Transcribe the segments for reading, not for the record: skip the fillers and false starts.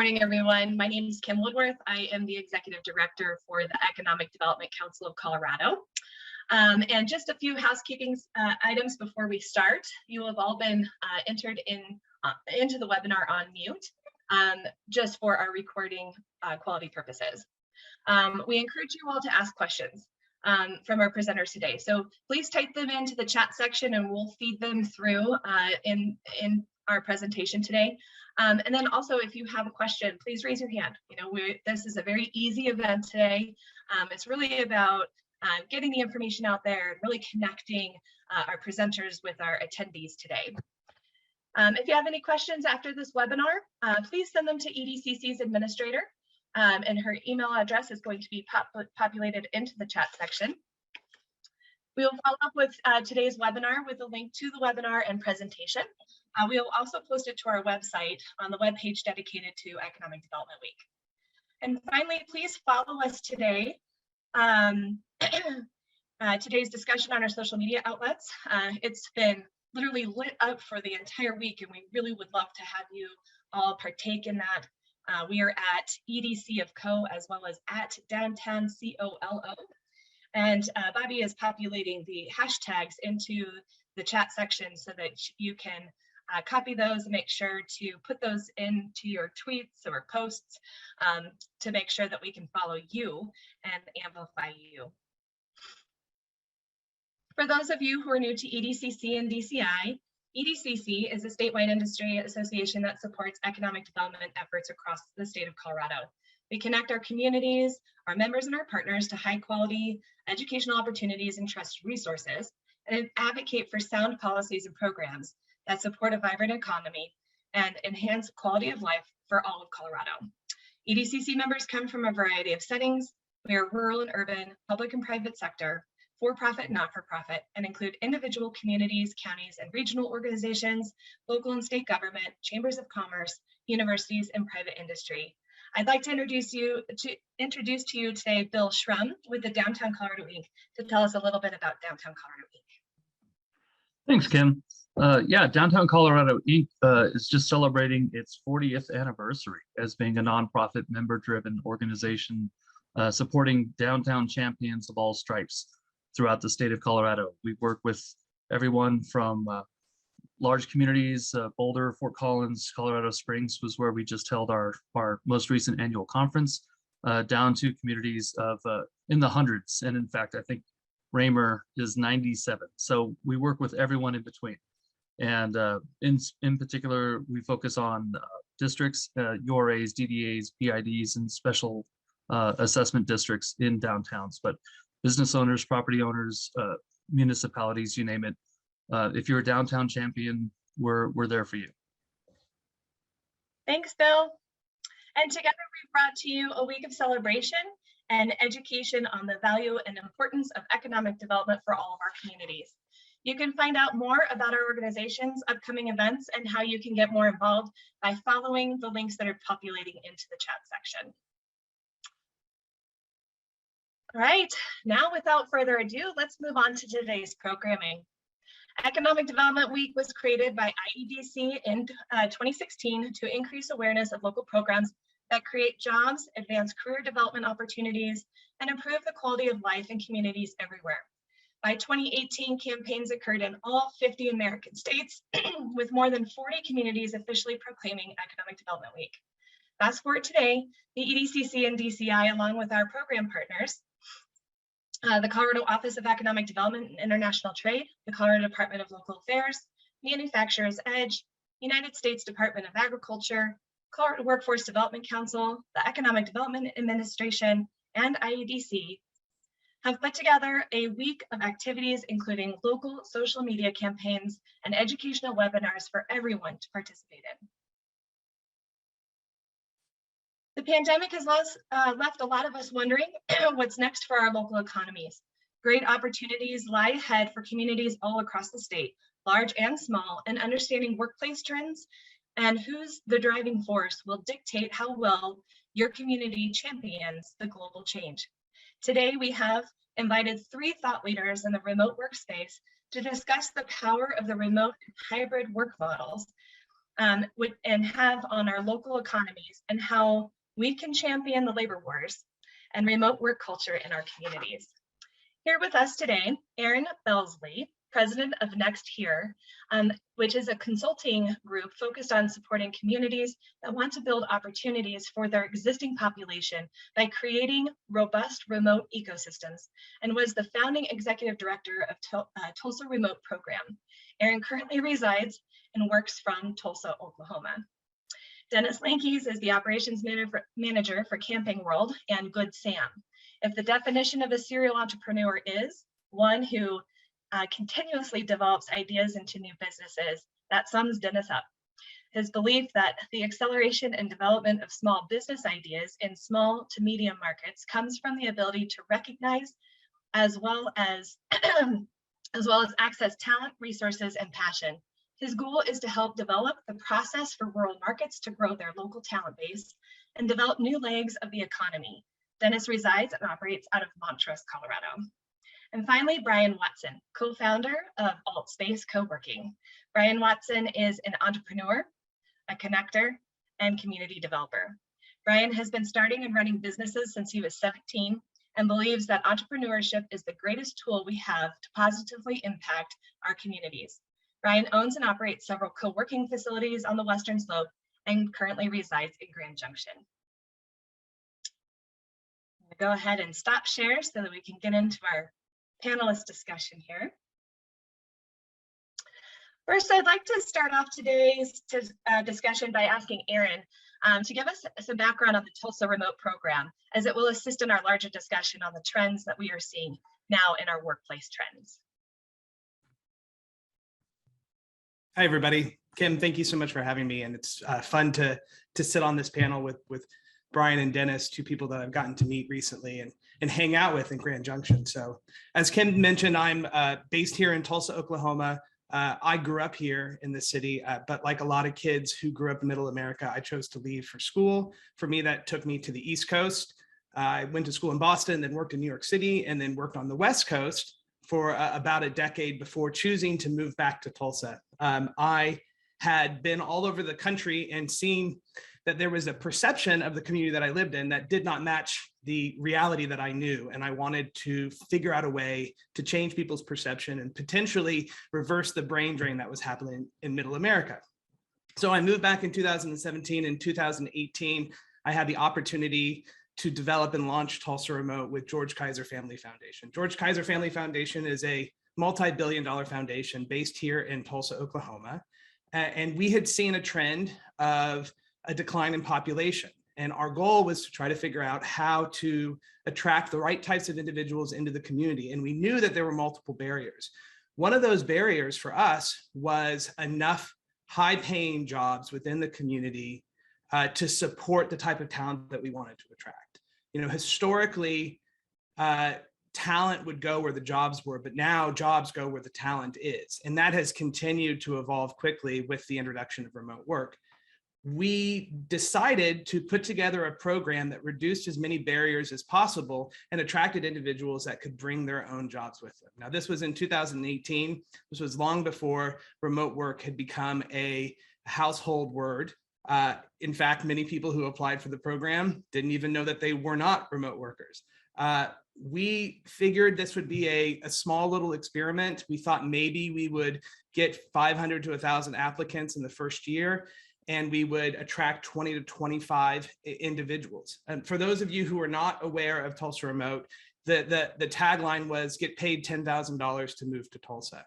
morning, everyone. My name is Kim Woodworth. I am the Executive Director for the Economic Development Council of Colorado. And just a few housekeeping items before we start. You have all been entered into the webinar on mute, just for our recording quality purposes. We encourage you all to ask questions from our presenters today. So please type them into the chat section and we'll feed them through in our presentation today. And then also, if you have a question, please raise your hand. You know, this is a very easy event today. It's really about getting the information out there and really connecting our presenters with our attendees today. If you have any questions after this webinar, please send them to EDCC's administrator, and her email address is going to be populated into the chat section. We will follow up with today's webinar with a link to the webinar and presentation. We will also post it to our website on the webpage dedicated to Economic Development Week. And finally, please follow us today. Today's discussion on our social media outlets. It's been literally lit up for the entire week, and we really would love to have you all partake in that. We are at EDC of Co, as well as at Downtown COLO. And Bobby is populating the hashtags into the chat section so that you can copy those and make sure to put those into your tweets or posts to make sure that we can follow you and amplify you. For those of you who are new to EDCC and DCI, EDCC is a statewide industry association that supports economic development efforts across the state of Colorado. We connect our communities, our members, and our partners to high quality educational opportunities and trusted resources, and advocate for sound policies and programs that support a vibrant economy and enhance quality of life for all of Colorado. EDCC members come from a variety of settings. We are rural and urban, public and private sector, for-profit and not-for-profit, and include individual communities, counties, and regional organizations, local and state government, chambers of commerce, universities, and private industry. I'd like to introduce to you today Bill Schrum with the Downtown Colorado Week to tell us a little bit about Downtown Colorado Week. Thanks, Kim. Yeah, Downtown Colorado Inc. Is just celebrating its 40th anniversary as being a nonprofit member-driven organization supporting downtown champions of all stripes throughout the state of Colorado. We work with everyone from large communities, Boulder, Fort Collins, Colorado Springs was where we just held our most recent annual conference, down to communities of in the hundreds. And in fact, I think Raymer is 97. So we work with everyone in between. And in particular, we focus on districts, URAs, DDAs, PIDs, and special assessment districts in downtowns. But business owners, property owners, municipalities, you name it. If you're a downtown champion, we're there for you. Thanks, Bill. And together we've brought to you a week of celebration and education on the value and importance of economic development for all of our communities. You can find out more about our organization's upcoming events and how you can get more involved by following the links that are populating into the chat section. All right, now without further ado, let's move on to today's programming. Economic Development Week was created by IEDC in 2016 to increase awareness of local programs that create jobs, advance career development opportunities, and improve the quality of life in communities everywhere. By 2018, campaigns occurred in all 50 American states, with more than 40 communities officially proclaiming Economic Development Week. Fast forward today, the EDCC and DCI, along with our program partners, the Colorado Office of Economic Development and International Trade, the Colorado Department of Local Affairs, Manufacturers Edge, United States Department of Agriculture, Colorado Workforce Development Council, the Economic Development Administration, and IEDC have put together a week of activities, including local social media campaigns and educational webinars for everyone to participate in. The pandemic has left a lot of us wondering what's next for our local economies. Great opportunities lie ahead for communities all across the state, large and small, and understanding workplace trends and who's the driving force will dictate how well your community champions the global change. Today, we have invited 3 thought leaders in the remote workspace to discuss the power of the remote and hybrid work models and have on our local economies and how we can champion the labor wars and remote work culture in our communities. Here with us today, Erin Belsley, president of Next Here, which is a consulting group focused on supporting communities that want to build opportunities for their existing population by creating robust remote ecosystems, and was the founding executive director of Tulsa Remote Program. Erin currently resides and works from Tulsa, Oklahoma. Dennis Lankeys is the operations manager for Camping World and Good Sam. If the definition of a serial entrepreneur is one who continuously develops ideas into new businesses, that sums Dennis up. His belief that the acceleration and development of small business ideas in small to medium markets comes from the ability to recognize as well as access talent, resources, and passion. His goal is to help develop the process for rural markets to grow their local talent base and develop new legs of the economy. Dennis resides and operates out of Montrose, Colorado. And finally, Brian Watson, co-founder of AltSpace Co-working. Brian Watson is an entrepreneur, a connector, and community developer. Brian has been starting and running businesses since he was 17 and believes that entrepreneurship is the greatest tool we have to positively impact our communities. Brian owns and operates several co-working facilities on the Western Slope and currently resides in Grand Junction. I'm gonna go ahead and stop share so that we can get into our panelist discussion here. First, I'd like to start off today's discussion by asking Erin to give us some background on the Tulsa Remote Program, as it will assist in our larger discussion on the trends that we are seeing now in our workplace trends. Hi, everybody. Kim, thank you so much for having me. And it's fun to sit on this panel with Brian and Dennis, two people that I've gotten to meet recently and hang out with in Grand Junction. So as Kim mentioned, I'm based here in Tulsa, Oklahoma. I grew up here in the city, but like a lot of kids who grew up in middle America, I chose to leave for school. For me, that took me to the East Coast. I went to school in Boston, then worked in New York City, and then worked on the West Coast for about a decade before choosing to move back to Tulsa. I had been all over the country and seen that there was a perception of the community that I lived in that did not match the reality that I knew. And I wanted to figure out a way to change people's perception and potentially reverse the brain drain that was happening in middle America. So I moved back in 2017. In 2018, I had the opportunity to develop and launch Tulsa Remote with George Kaiser Family Foundation. George Kaiser Family Foundation is a multi-billion-dollar foundation based here in Tulsa, Oklahoma. And we had seen a trend of a decline in population. And our goal was to try to figure out how to attract the right types of individuals into the community. And we knew that there were multiple barriers. One of those barriers for us was enough high-paying jobs within the community to support the type of talent that we wanted to attract. You know, historically, talent would go where the jobs were, but now jobs go where the talent is. And that has continued to evolve quickly with the introduction of remote work. We decided to put together a program that reduced as many barriers as possible and attracted individuals that could bring their own jobs with them. Now, this was in 2018. This was long before remote work had become a household word. In fact, many people who applied for the program didn't even know that they were not remote workers. We figured this would be a small little experiment. We thought maybe we would get 500 to 1,000 applicants in the first year, and we would attract 20 to 25 individuals. And for those of you who are not aware of Tulsa Remote, the tagline was get paid $10,000 to move to Tulsa.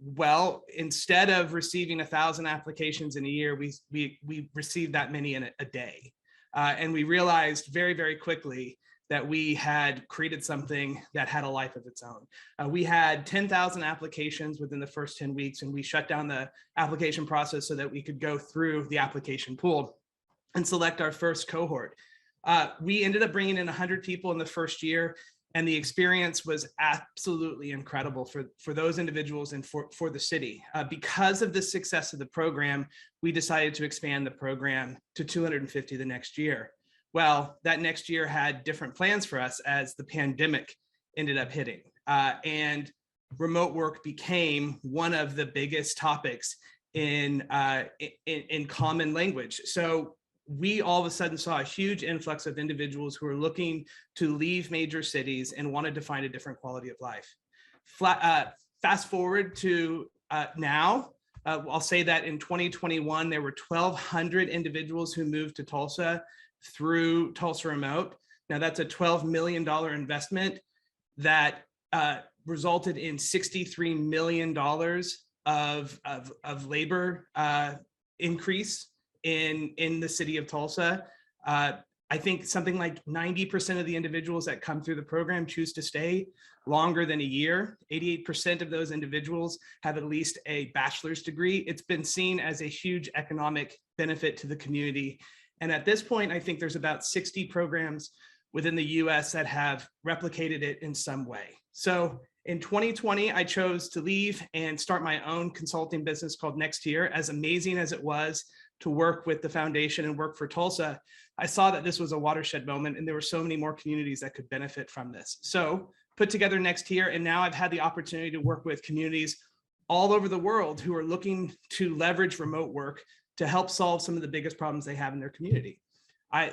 Well, instead of receiving 1,000 applications in a year, we received that many in a day. And we realized very, very quickly that we had created something that had a life of its own. We had 10,000 applications within the first 10 weeks, and we shut down the application process so that we could go through the application pool and select our first cohort. We ended up bringing in 100 people in the first year, and the experience was absolutely incredible for those individuals and for the city. Because of the success of the program, we decided to expand the program to 250 the next year. Well, that next year had different plans for us as the pandemic ended up hitting. And remote work became one of the biggest topics in common language. So we all of a sudden saw a huge influx of individuals who were looking to leave major cities and wanted to find a different quality of life. Fast forward to now, I'll say that in 2021, there were 1,200 individuals who moved to Tulsa through Tulsa Remote. Now that's a $12 million investment that resulted in $63 million of labor increase in the city of Tulsa. I think something like 90% of the individuals that come through the program choose to stay longer than a year. 88% of those individuals have at least a bachelor's degree. It's been seen as a huge economic benefit to the community. And at this point, I think there's about 60 programs within the US that have replicated it in some way. So in 2020, I chose to leave and start my own consulting business called Next Year. As amazing as it was to work with the foundation and work for Tulsa, I saw that this was a watershed moment and there were so many more communities that could benefit from this. So put together Next Year, and now I've had the opportunity to work with communities all over the world who are looking to leverage remote work to help solve some of the biggest problems they have in their community.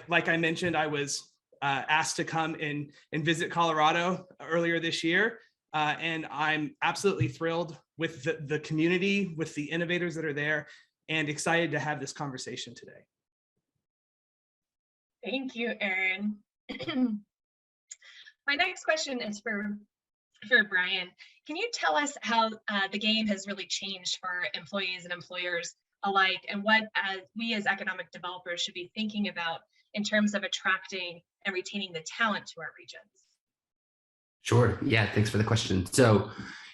Like I mentioned, I was asked to come and visit Colorado earlier this year. And I'm absolutely thrilled with the community, with the innovators that are there, and excited to have this conversation today. Thank you, Aaron. My next question is for Brian. Can you tell us how the game has really changed for employees and employers alike, and what we as economic developers should be thinking about in terms of attracting and retaining the talent to our regions? Sure. Yeah, thanks for the question. So,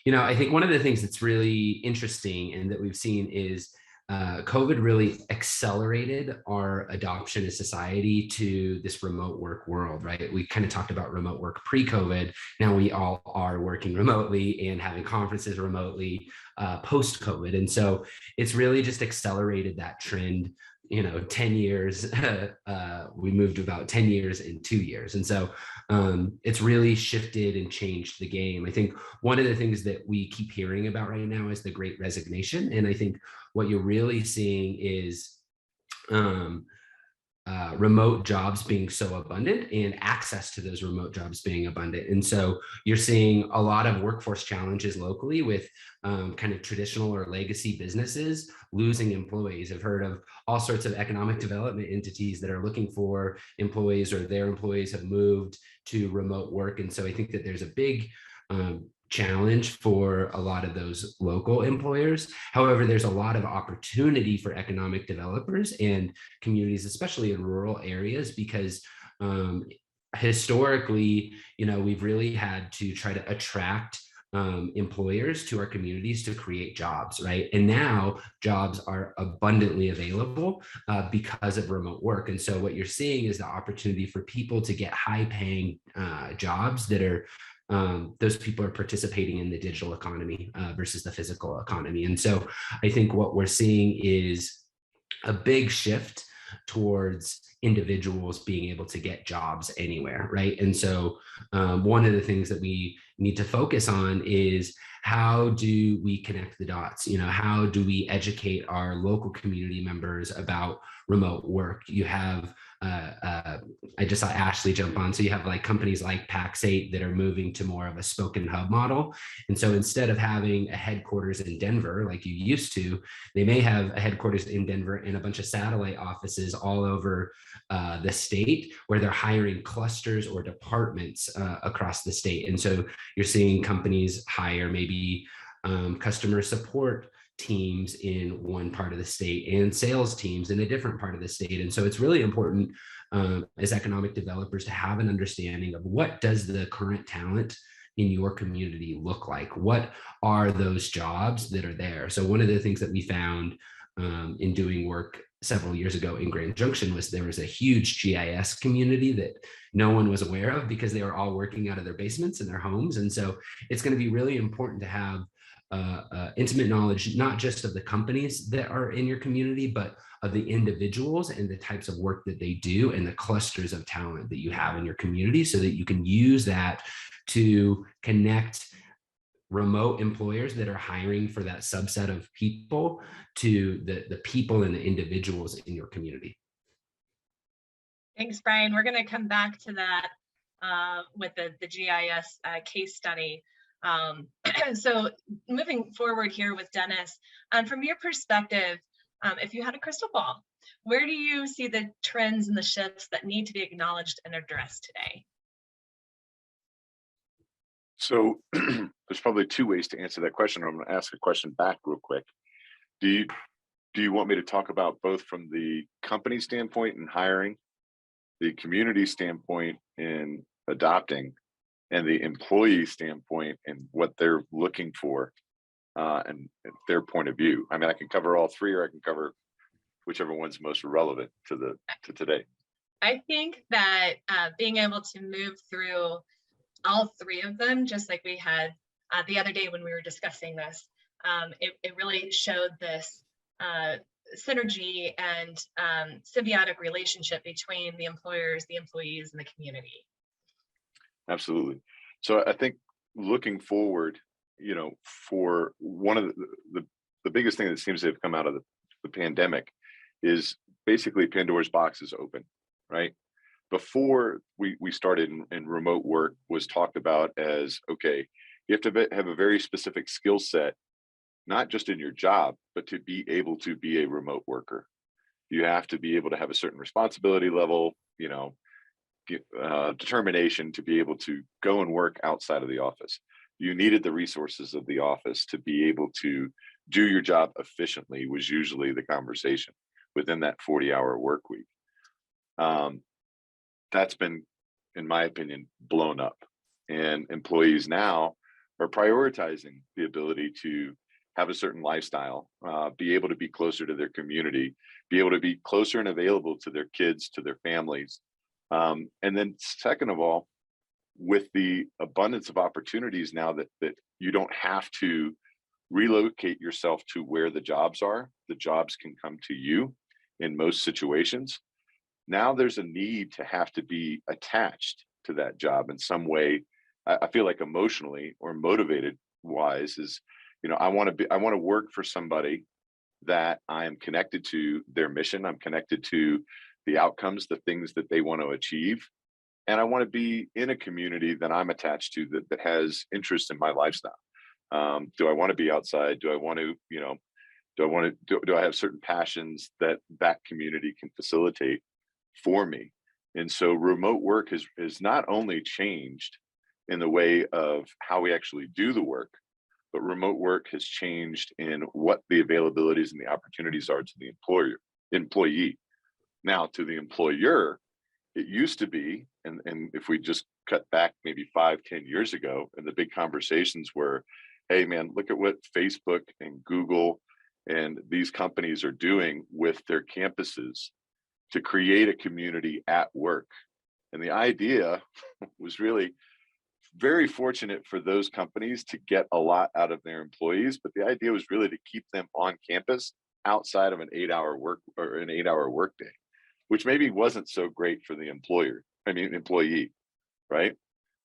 I think one of the things that's really interesting and that we've seen is COVID really accelerated our adoption as society to this remote work world, right? We kind of talked about remote work pre-COVID. Now we all are working remotely and having conferences remotely post-COVID. And so it's really just accelerated that trend. 10 years, we moved about 10 years in 2 years. And so it's really shifted and changed the game. I think one of the things that we keep hearing about right now is the Great Resignation. And I think what you're really seeing is remote jobs being so abundant and access to those remote jobs being abundant. And so you're seeing a lot of workforce challenges locally with kind of traditional or legacy businesses losing employees. I've heard of all sorts of economic development entities that are looking for employees, or their employees have moved to remote work. And so I think that there's a big challenge for a lot of those local employers. However, there's a lot of opportunity for economic developers and communities, especially in rural areas, because historically, we've really had to try to attract employers to our communities to create jobs, right? And now jobs are abundantly available because of remote work. And so what you're seeing is the opportunity for people to get high-paying jobs that are those people are participating in the digital economy versus the physical economy. And so I think what we're seeing is a big shift towards individuals being able to get jobs anywhere, right? And so one of the things that we need to focus on is, how do we connect the dots? How do we educate our local community members about remote work? You have I just saw Ashley jump on. So you have like companies like Pax8 that are moving to more of a spoken hub model. And so instead of having a headquarters in Denver, like you used to, they may have a headquarters in Denver and a bunch of satellite offices all over the state, where they're hiring clusters or departments across the state. And so you're seeing companies hire maybe customer support teams in one part of the state and sales teams in a different part of the state. And so it's really important as economic developers to have an understanding of, what does the current talent in your community look like? What are those jobs that are there? So one of the things that we found in doing work several years ago in Grand Junction was there was a huge GIS community that no one was aware of, because they were all working out of their basements in their homes. And so it's going to be really important to have intimate knowledge, not just of the companies that are in your community, but of the individuals and the types of work that they do and the clusters of talent that you have in your community, so that you can use that to connect remote employers that are hiring for that subset of people to the people and the individuals in your community. Thanks, Brian. We're going to come back to that with the GIS case study. So moving forward here with Dennis, from your perspective, if you had a crystal ball, where do you see the trends and the shifts that need to be acknowledged and addressed today? So there's probably two ways to answer that question. I'm going to ask a question back real quick. Do you want me to talk about both from the company standpoint in hiring, the community standpoint in adopting, and the employee standpoint in what they're looking for and their point of view? I mean, I can cover all three, or I can cover whichever one's most relevant to today. I think that being able to move through all three of them, just like we had the other day when we were discussing this, it really showed this synergy and symbiotic relationship between the employers, the employees, and the community. Absolutely. So I think looking forward, you know, for one of the biggest thing that seems to have come out of the pandemic is basically Pandora's box is open, right? Before we started in remote work was talked about as, okay, you have to have a very specific skill set, not just in your job, but to be able to be a remote worker. You have to be able to have a certain responsibility level, you know, determination to be able to go and work outside of the office. You needed the resources of the office to be able to do your job efficiently, was usually the conversation within that 40-hour work week. That's been, in my opinion, blown up. And employees now are prioritizing the ability to have a certain lifestyle, be able to be closer to their community, be able to be closer and available to their kids, to their families. And then second of all, with the abundance of opportunities now that you don't have to relocate yourself to where the jobs are, the jobs can come to you in most situations. Now there's a need to have to be attached to that job in some way. I feel like emotionally or motivated wise is, you know, I want to work for somebody that I am connected to their mission. I'm connected to the outcomes, the things that they want to achieve. And I want to be in a community that I'm attached to that has interest in my lifestyle. Do I want to be outside? Do I want to, you know, do I have certain passions that community can facilitate for me? And so remote work has not only changed in the way of how we actually do the work, but remote work has changed in what the availabilities and the opportunities are to the employee. Now to the employer, it used to be, and if we just cut back maybe 5-10 years ago, and the big conversations were, hey man, look at what Facebook and Google and these companies are doing with their campuses to create a community at work. And the idea was really very fortunate for those companies to get a lot out of their employees, but the idea was really to keep them on campus outside of an 8-hour workday, which maybe wasn't so great for the employee, right?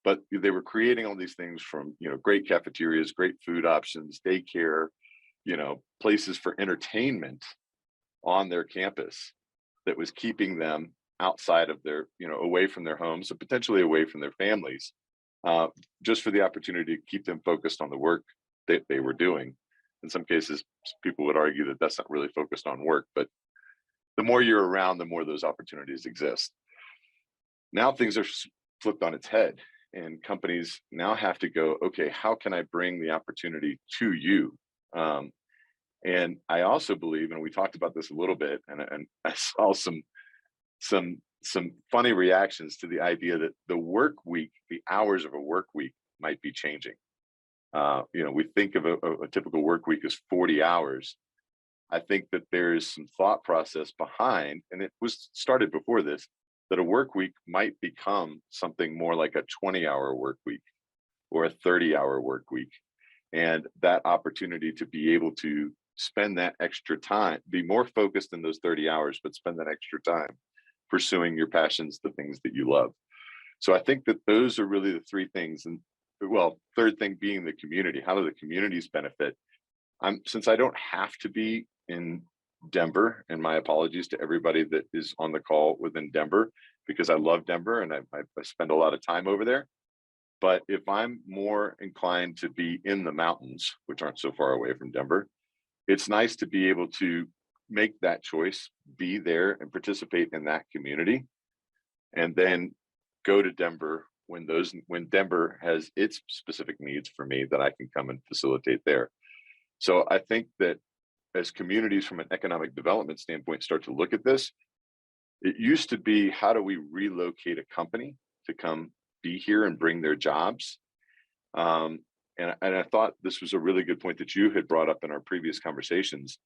But they were creating all these things from, you know, great cafeterias, great food options, daycare, you know, places for entertainment on their campus that was keeping them outside of their, you know, away from their homes and potentially away from their families, just for the opportunity to keep them focused on the work that they were doing. In some cases, people would argue that that's not really focused on work, but the more you're around, the more those opportunities exist. Now things are flipped on its head, and companies now have to go, okay, how can I bring the opportunity to you? And I also believe, and we talked about this a little bit, and I saw some funny reactions to the idea that the work week, the hours of a work week might be changing. You know, we think of a typical work week as 40 hours. I think that there is some thought process behind, and it was started before this, that a work week might become something more like a 20-hour work week or a 30-hour work week. And that opportunity to be able to spend that extra time, be more focused in those 30 hours, but spend that extra time pursuing your passions, the things that you love. So I think that those are really the three things. And well, third thing being the community. How do the communities benefit? Since I don't have to be in Denver, and my apologies to everybody that is on the call within Denver, because I love Denver and I spend a lot of time over there. But if I'm more inclined to be in the mountains, which aren't so far away from Denver, it's nice to be able to make that choice, be there and participate in that community, and then go to Denver when Denver has its specific needs for me that I can come and facilitate there. So I think that as communities from an economic development standpoint start to look at this, it used to be, how do we relocate a company to come be here and bring their jobs? And I thought this was a really good point that you had brought up in our previous conversations.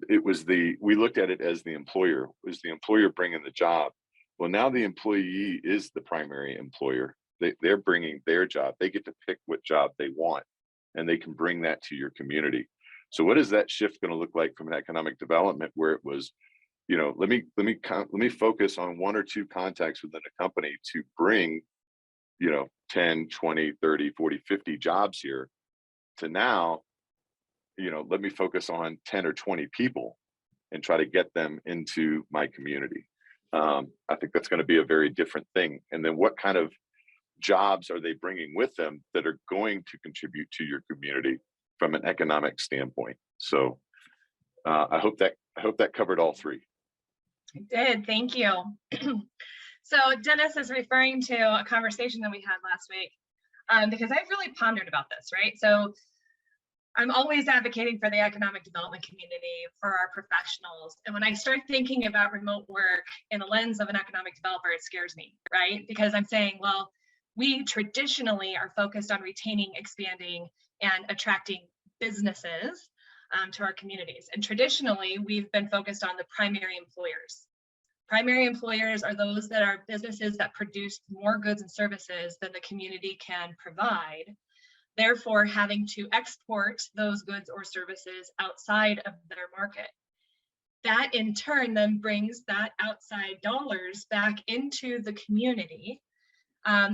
We looked at it as the employer. Was the employer bringing the job? Well, now the employee is the primary employer. They're bringing their job. They get to pick what job they want, and they can bring that to your community. So what is that shift going to look like from an economic development, where it was, let me focus on one or two contacts within a company to bring 10, 20, 30, 40, 50 jobs here, to now, let me focus on 10 or 20 people and try to get them into my community. I think that's going to be a very different thing. And then what kind of jobs are they bringing with them that are going to contribute to your community from an economic standpoint? So I hope that covered all three. It did. Thank you. So Dennis is referring to a conversation that we had last week, because I've really pondered about this, right? So I'm always advocating for the economic development community, for our professionals. And when I start thinking about remote work in the lens of an economic developer, it scares me, right? Because I'm saying, well, we traditionally are focused on retaining, expanding, and attracting businesses to our communities. And traditionally, we've been focused on the primary employers. Primary employers are those that are businesses that produce more goods and services than the community can provide, therefore having to export those goods or services outside of their market. That in turn then brings that outside dollars back into the community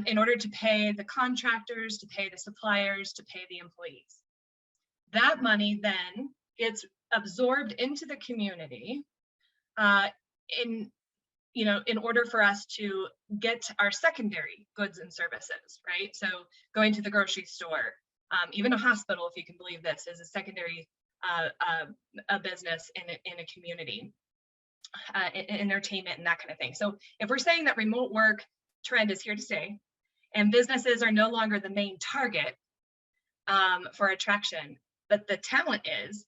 in order to pay the contractors, to pay the suppliers, to pay the employees. That money then gets absorbed into the community in order for us to get our secondary goods and services, right? So going to the grocery store, even a hospital, if you can believe this, is a secondary a business in a community, entertainment and that kind of thing. So if we're saying that remote work trend is here to stay and businesses are no longer the main target for attraction, but the talent is,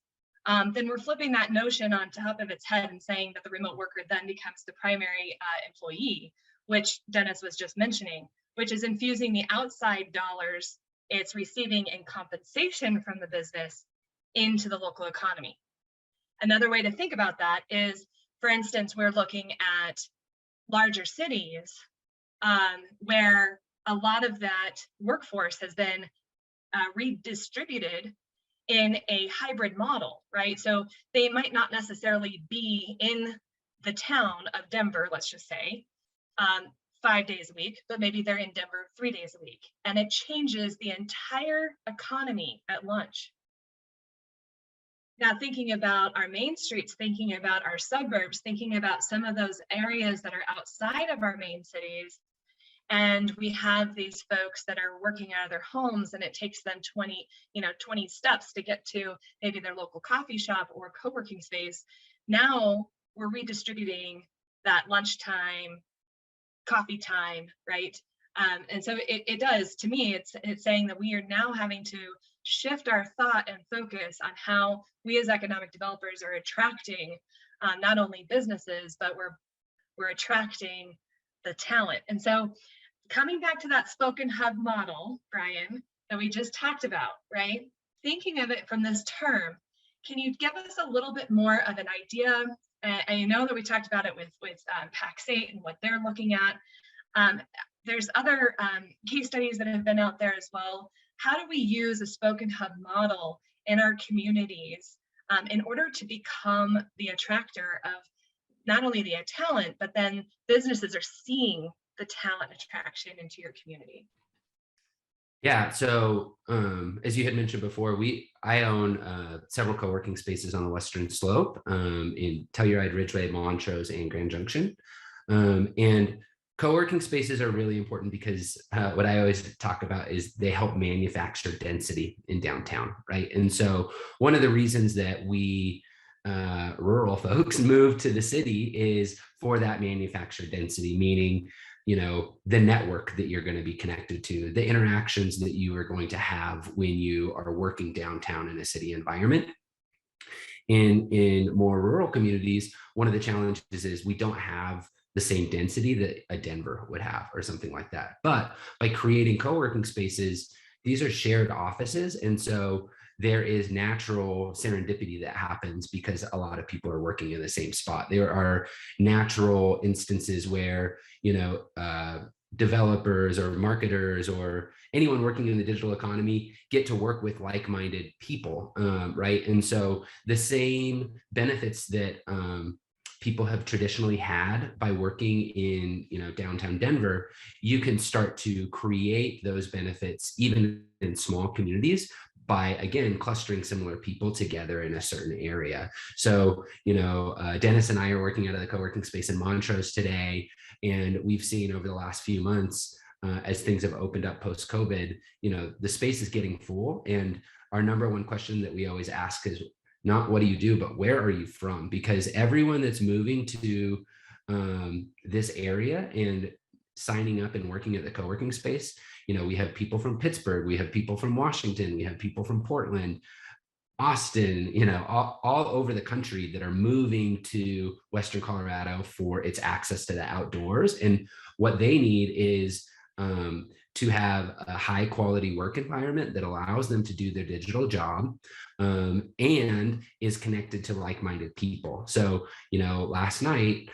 then we're flipping that notion on top of its head and saying that the remote worker then becomes the primary employee, which Dennis was just mentioning, which is infusing the outside dollars it's receiving in compensation from the business into the local economy. Another way to think about that is, for instance, we're looking at larger cities where a lot of that workforce has been redistributed in a hybrid model, right? So they might not necessarily be in the town of Denver, let's just say, 5 days a week, but maybe they're in Denver 3 days a week. And it changes the entire economy at lunch. Now, thinking about our main streets, thinking about our suburbs, thinking about some of those areas that are outside of our main cities, and we have these folks that are working out of their homes and it takes them 20 steps to get to maybe their local coffee shop or co-working space. Now we're redistributing that lunchtime, coffee time, right? And so it does, to me, it's saying that we are now having to shift our thought and focus on how we as economic developers are attracting not only businesses, but we're attracting the talent. And so coming back to that spoken hub model, Brian, that we just talked about, right? Thinking of it from this term, can you give us a little bit more of an idea? And you know that we talked about it with PAC-8 and what they're looking at. There's other case studies that have been out there as well. How do we use a spoken hub model in our communities in order to become the attractor of not only the talent, but then businesses are seeing the talent attraction into your community? Yeah, so as you had mentioned before, I own several co-working spaces on the Western Slope in Telluride, Ridgeway, Montrose, and Grand Junction. And co-working spaces are really important because what I always talk about is they help manufacture density in downtown, right? And so one of the reasons that we rural folks move to the city is for that manufactured density, meaning the network that you're going to be connected to, the interactions that you are going to have when you are working downtown in a city environment. In more rural communities, one of the challenges is we don't have the same density that a Denver would have or something like that. But by creating co-working spaces, these are shared offices. And so there is natural serendipity that happens because a lot of people are working in the same spot. There are natural instances where, developers or marketers or anyone working in the digital economy get to work with like-minded people, right? And so the same benefits that people have traditionally had by working in downtown Denver, you can start to create those benefits even in small communities by, again, clustering similar people together in a certain area. So, Dennis and I are working out of the co-working space in Montrose today, and we've seen over the last few months, as things have opened up post-COVID, the space is getting full. And our number one question that we always ask is not what do you do, but where are you from? Because everyone that's moving to this area and signing up and working at the co-working space, we have people from Pittsburgh, we have people from Washington, we have people from Portland, Austin, all over the country that are moving to Western Colorado for its access to the outdoors. And what they need is to have a high quality work environment that allows them to do their digital job and is connected to like-minded people. So, last night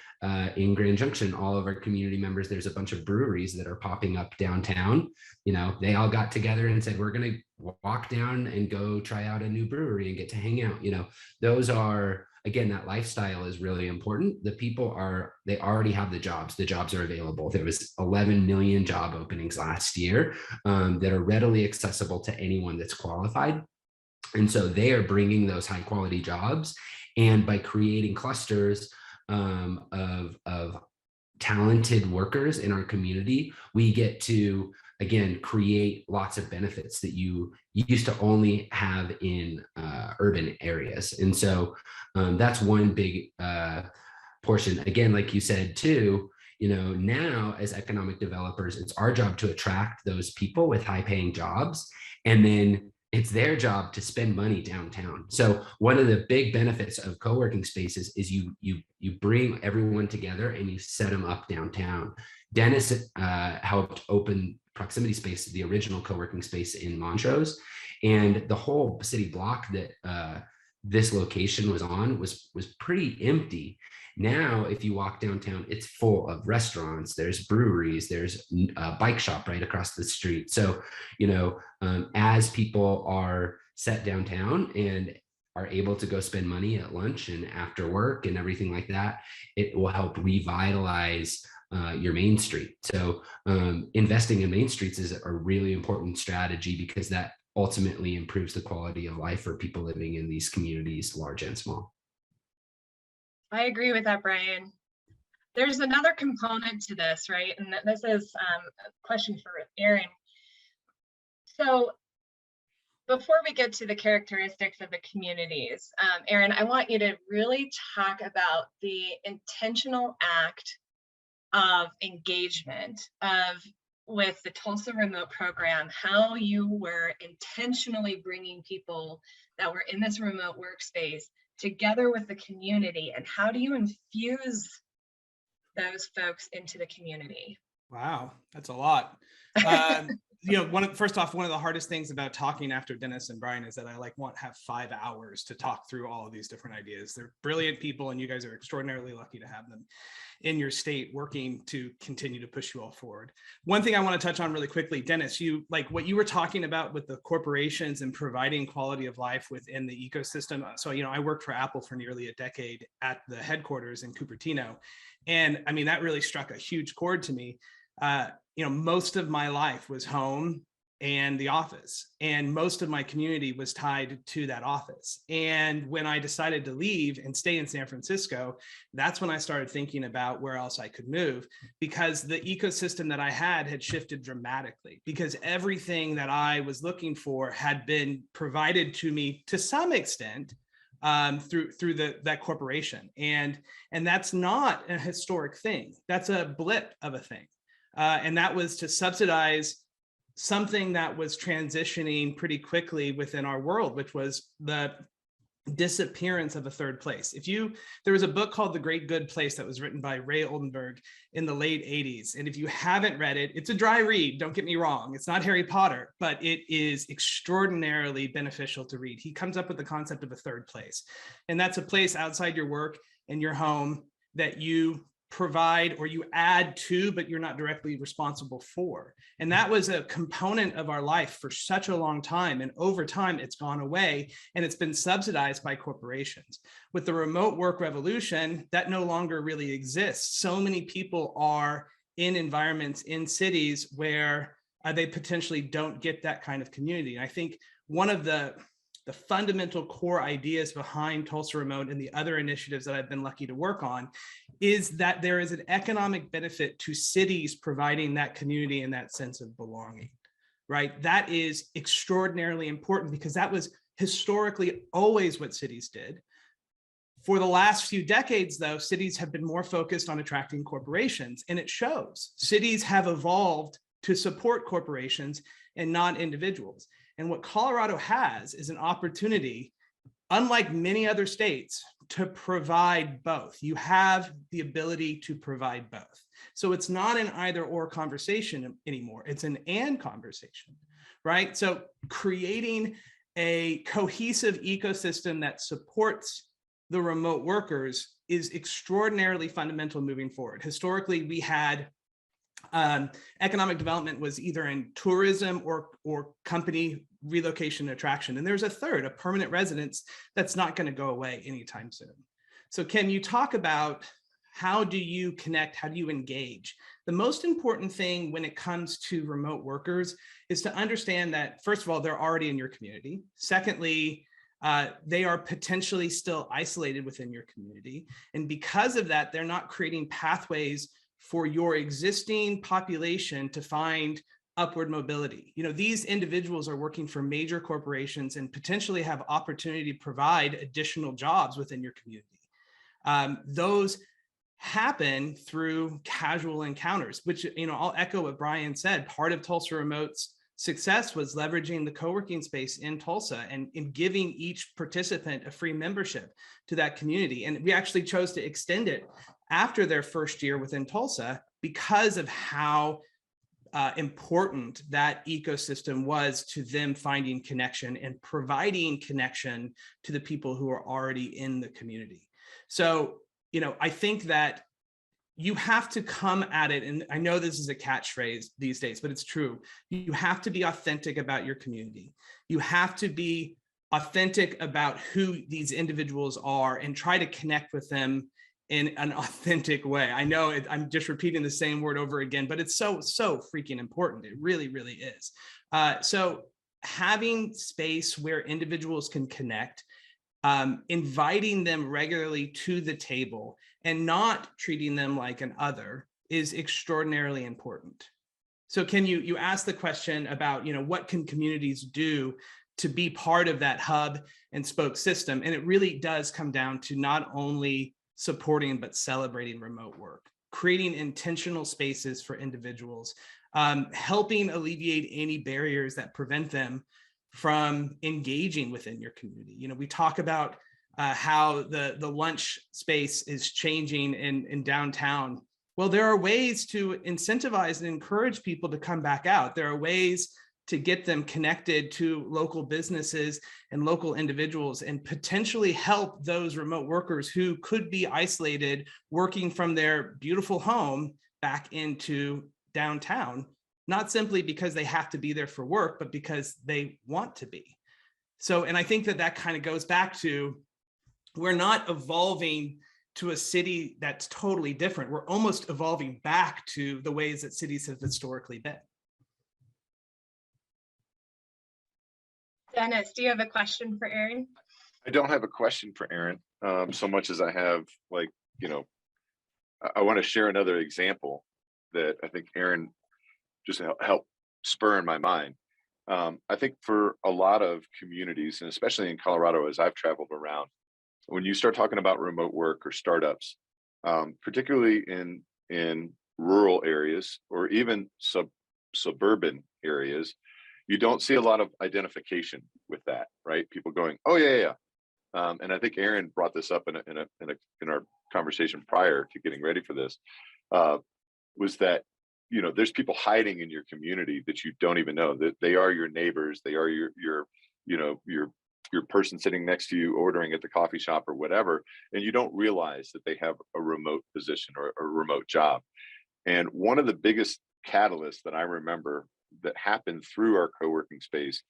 in Grand Junction, all of our community members, there's a bunch of breweries that are popping up downtown. They all got together and said, we're going to walk down and go try out a new brewery and get to hang out. Those are, again, that lifestyle is really important. The people they already have the jobs are available. There was 11 million job openings last year that are readily accessible to anyone that's qualified. And so they are bringing those high quality jobs. And by creating clusters of talented workers in our community, we get to, again, create lots of benefits that you used to only have in urban areas. And so that's one big portion. Again, like you said too, now as economic developers, it's our job to attract those people with high paying jobs. And then it's their job to spend money downtown. So one of the big benefits of co-working spaces is you bring everyone together and you set them up downtown. Dennis helped open Proximity Space, the original co-working space in Montrose, and the whole city block that this location was on was pretty empty. Now, if you walk downtown, it's full of restaurants, there's breweries, there's a bike shop right across the street. So, as people are set downtown and are able to go spend money at lunch and after work and everything like that, it will help revitalize your main street. So investing in main streets is a really important strategy because that ultimately improves the quality of life for people living in these communities, large and small. I agree with that, Brian. There's another component to this, right? And this is a question for Aaron. So before we get to the characteristics of the communities, Aaron, I want you to really talk about the intentional act of engagement with the Tulsa Remote Program, how you were intentionally bringing people that were in this remote workspace together with the community, and how do you infuse those folks into the community? Wow, that's a lot. First off, one of the hardest things about talking after Dennis and Brian is that I have 5 hours to talk through all of these different ideas. They're brilliant people, and you guys are extraordinarily lucky to have them in your state working to continue to push you all forward. One thing I want to touch on really quickly, Dennis, what you were talking about with the corporations and providing quality of life within the ecosystem. So, I worked for Apple for nearly a decade at the headquarters in Cupertino. And I mean, that really struck a huge chord to me. Most of my life was home and the office. And most of my community was tied to that office. And when I decided to leave and stay in San Francisco, that's when I started thinking about where else I could move, because the ecosystem that I had shifted dramatically, because everything that I was looking for had been provided to me to some extent through that corporation. And that's not a historic thing. That's a blip of a thing. And that was to subsidize something that was transitioning pretty quickly within our world, which was the disappearance of a third place. There was a book called The Great Good Place that was written by Ray Oldenburg in the late 80s. And if you haven't read it, it's a dry read, don't get me wrong. It's not Harry Potter, but it is extraordinarily beneficial to read. He comes up with the concept of a third place. And that's a place outside your work and your home that you provide or you add to, but you're not directly responsible for. And that was a component of our life for such a long time. And over time, it's gone away and it's been subsidized by corporations. With the remote work revolution, that no longer really exists. So many people are in environments in cities where they potentially don't get that kind of community. And I think one of the fundamental core ideas behind Tulsa Remote and the other initiatives that I've been lucky to work on is that there is an economic benefit to cities providing that community and that sense of belonging, right? That is extraordinarily important because that was historically always what cities did. For the last few decades, though, cities have been more focused on attracting corporations, and it shows. Cities have evolved to support corporations and not individuals. And what Colorado has is an opportunity, unlike many other states, to provide both. You have the ability to provide both. So it's not an either or conversation anymore. It's an and conversation, right? So creating a cohesive ecosystem that supports the remote workers is extraordinarily fundamental moving forward. Historically, we had economic development was either in tourism or company relocation and attraction. And there's a third, a permanent residence, that's not going to go away anytime soon. So can you talk about how do you connect, how do you engage? The most important thing when it comes to remote workers is to understand that, first of all, they're already in your community. Secondly, they are potentially still isolated within your community. And because of that, they're not creating pathways for your existing population to find upward mobility. You know, these individuals are working for major corporations and potentially have opportunity to provide additional jobs within your community. Those happen through casual encounters, which, you know, I'll echo what Brian said. Part of Tulsa Remote's success was leveraging the co-working space in Tulsa and in giving each participant a free membership to that community. And we actually chose to extend it after their first year within Tulsa because of how important that ecosystem was to them finding connection and providing connection to the people who are already in the community. So, you know, I think that you have to come at it, and I know this is a catchphrase these days, but it's true. You have to be authentic about your community. You have to be authentic about who these individuals are and try to connect with them in an authentic way. I know I'm just repeating the same word over again, but it's so freaking important. It really, really is. So having space where individuals can connect, inviting them regularly to the table and not treating them like an other is extraordinarily important. So can you ask the question about, you know, what can communities do to be part of that hub and spoke system? And it really does come down to not only supporting, but celebrating remote work, creating intentional spaces for individuals, helping alleviate any barriers that prevent them from engaging within your community. You know, we talk about how the lunch space is changing in downtown. Well, there are ways to incentivize and encourage people to come back out. There are ways to get them connected to local businesses and local individuals and potentially help those remote workers who could be isolated working from their beautiful home back into downtown, not simply because they have to be there for work, but because they want to be. So, and I think that kind of goes back to, we're not evolving to a city that's totally different. We're almost evolving back to the ways that cities have historically been. Dennis, do you have a question for Aaron? I don't have a question for Aaron, so much as I have, like, you know, I want to share another example that I think Aaron just helped spur in my mind. I think for a lot of communities, and especially in Colorado, as I've traveled around, when you start talking about remote work or startups, particularly in rural areas or even suburban areas, you don't see a lot of identification with that, right? People going, "Oh yeah, yeah." And I think Aaron brought this up in our conversation prior to getting ready for this. Was that, you know, there's people hiding in your community that you don't even know, that they are your neighbors, they are your you know, your person sitting next to you ordering at the coffee shop or whatever, and you don't realize that they have a remote position or a remote job. And one of the biggest catalysts that I remember that happened through our co-working space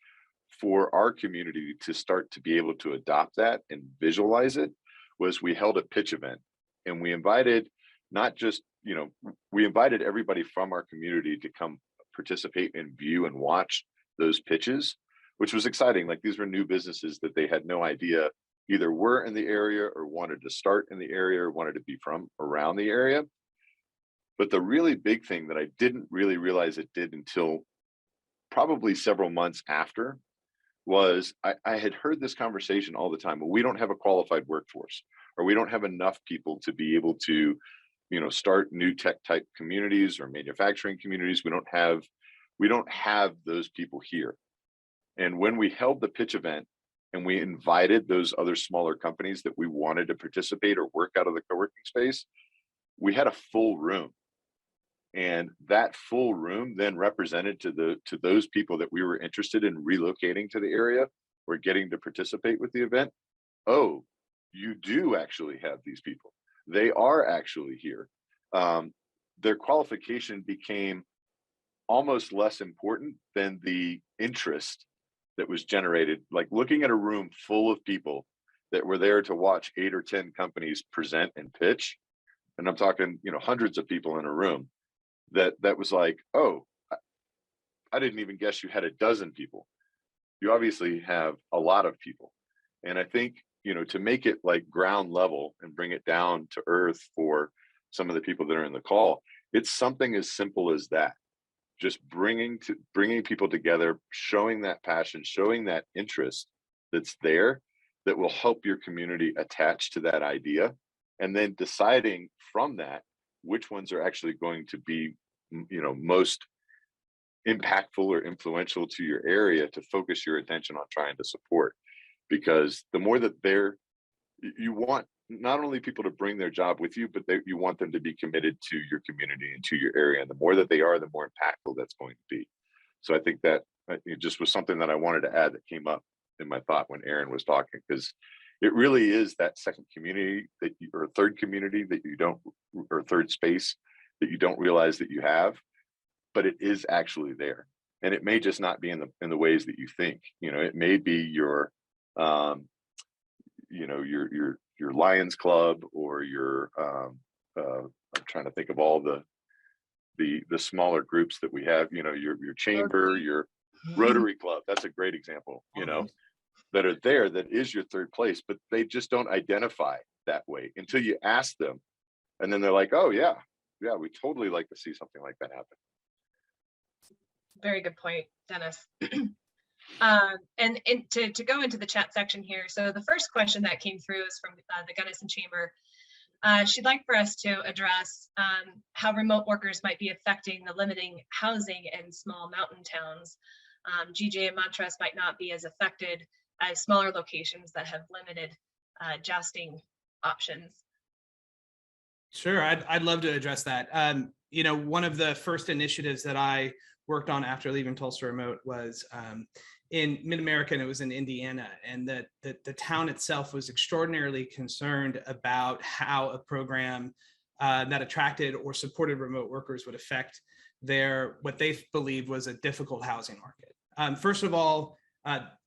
for our community to start to be able to adopt that and visualize it was we held a pitch event, and we invited not just, you know, we invited everybody from our community to come participate and view and watch those pitches, which was exciting. Like, these were new businesses that they had no idea either were in the area or wanted to start in the area or wanted to be from around the area. But the really big thing that I didn't really realize it did until probably several months after was I had heard this conversation all the time. Well, we don't have a qualified workforce, or we don't have enough people to be able to, you know, start new tech type communities or manufacturing communities. We don't have those people here. And when we held the pitch event and we invited those other smaller companies that we wanted to participate or work out of the co-working space, we had a full room. And that full room then represented to those people that we were interested in relocating to the area or getting to participate with the event. Oh, you do actually have these people. They are actually here. Their qualification became almost less important than the interest that was generated. Like, looking at a room full of people that were there to watch 8 or 10 companies present and pitch, and I'm talking, you know, hundreds of people in a room, that was like, oh, I didn't even guess you had a dozen people. You obviously have a lot of people. And I think, you know, to make it like ground level and bring it down to earth for some of the people that are in the call, it's something as simple as that. Just bringing people together, showing that passion, showing that interest that's there, that will help your community attach to that idea, and then deciding from that which ones are actually going to be, you know, most impactful or influential to your area to focus your attention on trying to support. Because the more that you want not only people to bring their job with you, but you want them to be committed to your community and to your area. And the more that they are, the more impactful that's going to be. So I think that it just was something that I wanted to add that came up in my thought when Aaron was talking, because it really is that second community or third community that you don't, or third space that you don't realize that you have, but it is actually there. And it may just not be in the ways that you think. You know, it may be your, you know, your Lions Club, or your, I'm trying to think of all the smaller groups that we have. You know, your chamber, your Rotary Club. That's a great example. You know, that are there, that is your third place, but they just don't identify that way until you ask them, and then they're like, oh yeah, we totally like to see something like that happen. Very good point, Dennis. And to go into the chat section here, so the first question that came through is from the Gunnison Chamber. She'd like for us to address how remote workers might be affecting the limiting housing in small mountain towns. GJ and Montrose might not be as affected as smaller locations that have limited jousting options. Sure, I'd love to address that. You know, one of the first initiatives that I worked on after leaving Tulsa Remote was in Mid-America, and it was in Indiana, and the town itself was extraordinarily concerned about how a program that attracted or supported remote workers would affect what they believed was a difficult housing market. First of all,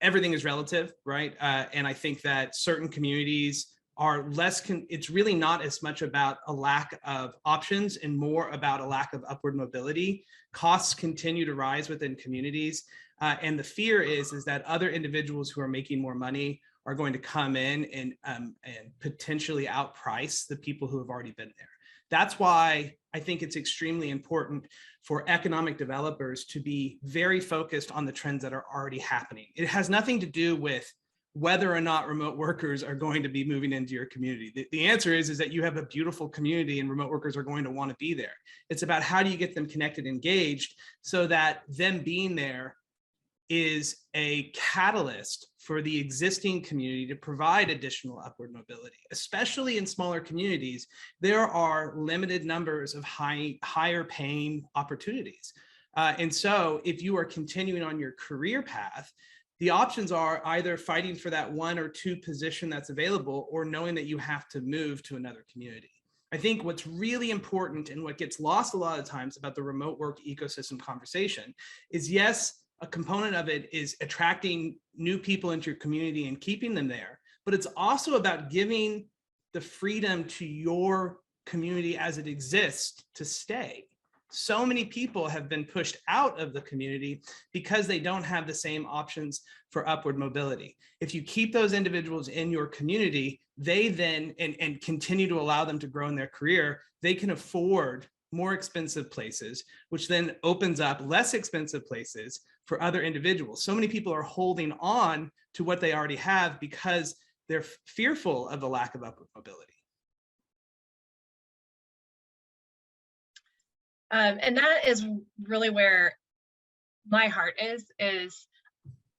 everything is relative, right? And I think that certain communities are less, it's really not as much about a lack of options and more about a lack of upward mobility. Costs continue to rise within communities. And the fear is that other individuals who are making more money are going to come in and potentially outprice the people who have already been there. That's why I think it's extremely important for economic developers to be very focused on the trends that are already happening. It has nothing to do with whether or not remote workers are going to be moving into your community. The answer is that you have a beautiful community and remote workers are going to want to be there. It's about how do you get them connected, engaged, so that them being there is a catalyst for the existing community to provide additional upward mobility. Especially in smaller communities, there are limited numbers of higher paying opportunities. And so if you are continuing on your career path, the options are either fighting for that one or two position that's available, or knowing that you have to move to another community. I think what's really important and what gets lost a lot of times about the remote work ecosystem conversation is, yes, a component of it is attracting new people into your community and keeping them there, but it's also about giving the freedom to your community as it exists to stay. So many people have been pushed out of the community because they don't have the same options for upward mobility. If you keep those individuals in your community, they then, and continue to allow them to grow in their career, they can afford more expensive places, which then opens up less expensive places for other individuals. So many people are holding on to what they already have because they're fearful of the lack of upward mobility. And that is really where my heart is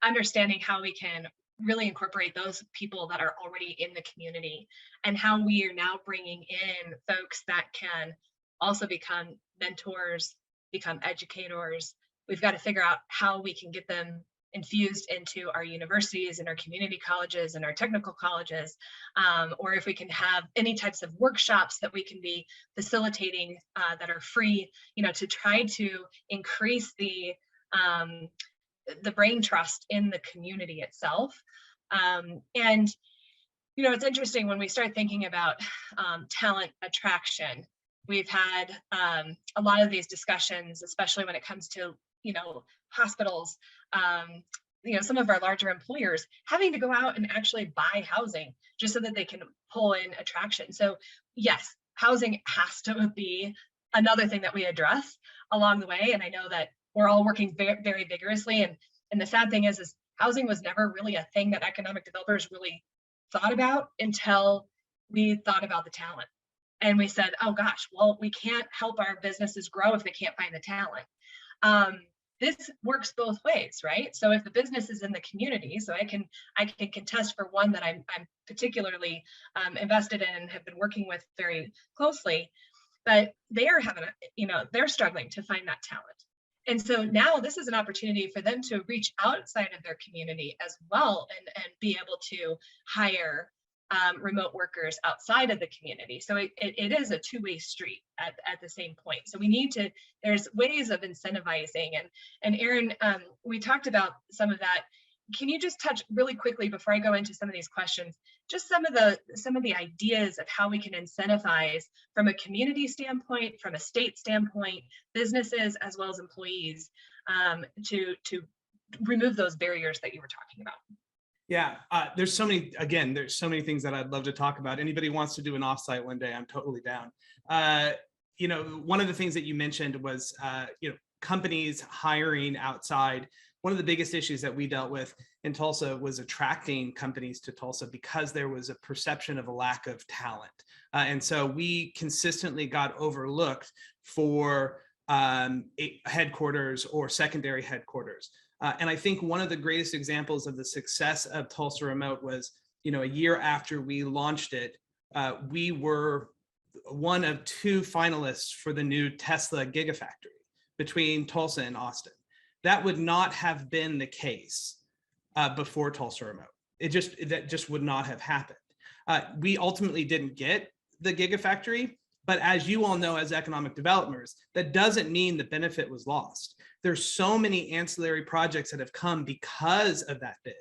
understanding how we can really incorporate those people that are already in the community, and how we are now bringing in folks that can also become mentors, become educators. We've got to figure out how we can get them infused into our universities and our community colleges and our technical colleges, or if we can have any types of workshops that we can be facilitating that are free, to try to increase the brain trust in the community itself. And it's interesting when we start thinking about talent attraction. We've had a lot of these discussions, especially when it comes to hospitals, some of our larger employers having to go out and actually buy housing just so that they can pull in attraction. So yes, housing has to be another thing that we address along the way. And I know that we're all working very, very vigorously. And the sad thing is housing was never really a thing that economic developers really thought about until we thought about the talent. And we said, oh gosh, well, we can't help our businesses grow if they can't find the talent. This works both ways, right? So if the business is in the community, so I can contest for one that I'm particularly invested in and have been working with very closely, but they are having they're struggling to find that talent. And so now this is an opportunity for them to reach outside of their community as well and be able to hire remote workers outside of the community. So it is a two-way street at the same point. So we need to, there's ways of incentivizing, and Aaron, we talked about some of that. Can you just touch really quickly before I go into some of these questions, just some of the ideas of how we can incentivize from a community standpoint, from a state standpoint, businesses as well as employees, to remove those barriers that you were talking about? Yeah, there's so many things that I'd love to talk about. Anybody wants to do an offsite one day, I'm totally down. One of the things that you mentioned was, companies hiring outside. One of the biggest issues that we dealt with in Tulsa was attracting companies to Tulsa because there was a perception of a lack of talent. And so we consistently got overlooked for headquarters or secondary headquarters. And I think one of the greatest examples of the success of Tulsa Remote was, a year after we launched it, we were one of two finalists for the new Tesla Gigafactory between Tulsa and Austin. That would not have been the case before Tulsa Remote. That just would not have happened. We ultimately didn't get the Gigafactory, but as you all know, as economic developers, that doesn't mean the benefit was lost. There's so many ancillary projects that have come because of that bid.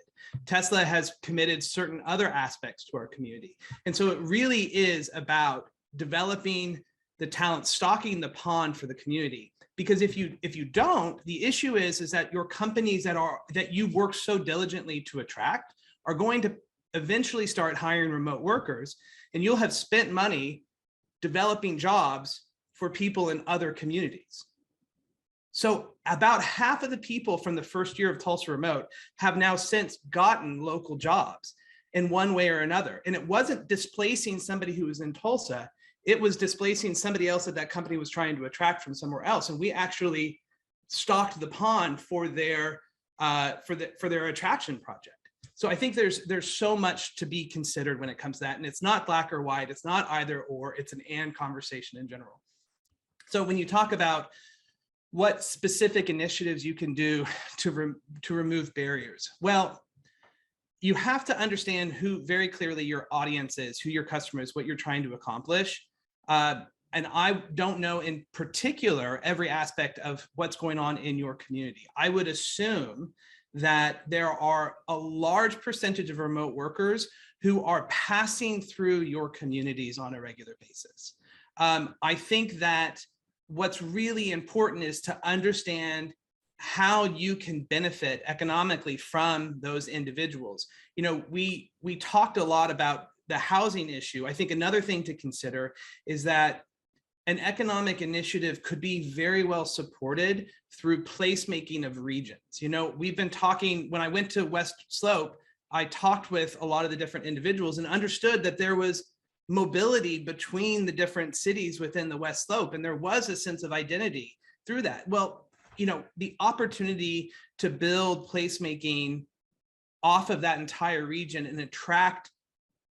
Tesla has committed certain other aspects to our community. And so it really is about developing the talent, stocking the pond for the community. Because if you don't, the issue is that your companies that you work so diligently to attract are going to eventually start hiring remote workers, and you'll have spent money developing jobs for people in other communities. So about half of the people from the first year of Tulsa Remote have now since gotten local jobs in one way or another. And it wasn't displacing somebody who was in Tulsa, it was displacing somebody else that company was trying to attract from somewhere else. And we actually stocked the pond for their attraction project. So I think there's so much to be considered when it comes to that. And it's not black or white, it's not either or, it's an and conversation in general. So when you talk about what specific initiatives you can do to remove barriers, well, you have to understand who very clearly your audience is, who your customer is, what you're trying to accomplish. And I don't know in particular every aspect of what's going on in your community. I would assume that there are a large percentage of remote workers who are passing through your communities on a regular basis. I think that what's really important is to understand how you can benefit economically from those individuals. You know, we talked a lot about the housing issue. I think another thing to consider is that an economic initiative could be very well supported through placemaking of regions. You know, we've been talking, when I went to West Slope, I talked with a lot of the different individuals and understood that there was mobility between the different cities within the West Slope, and there was a sense of identity through that. Well, you know, the opportunity to build placemaking off of that entire region and attract,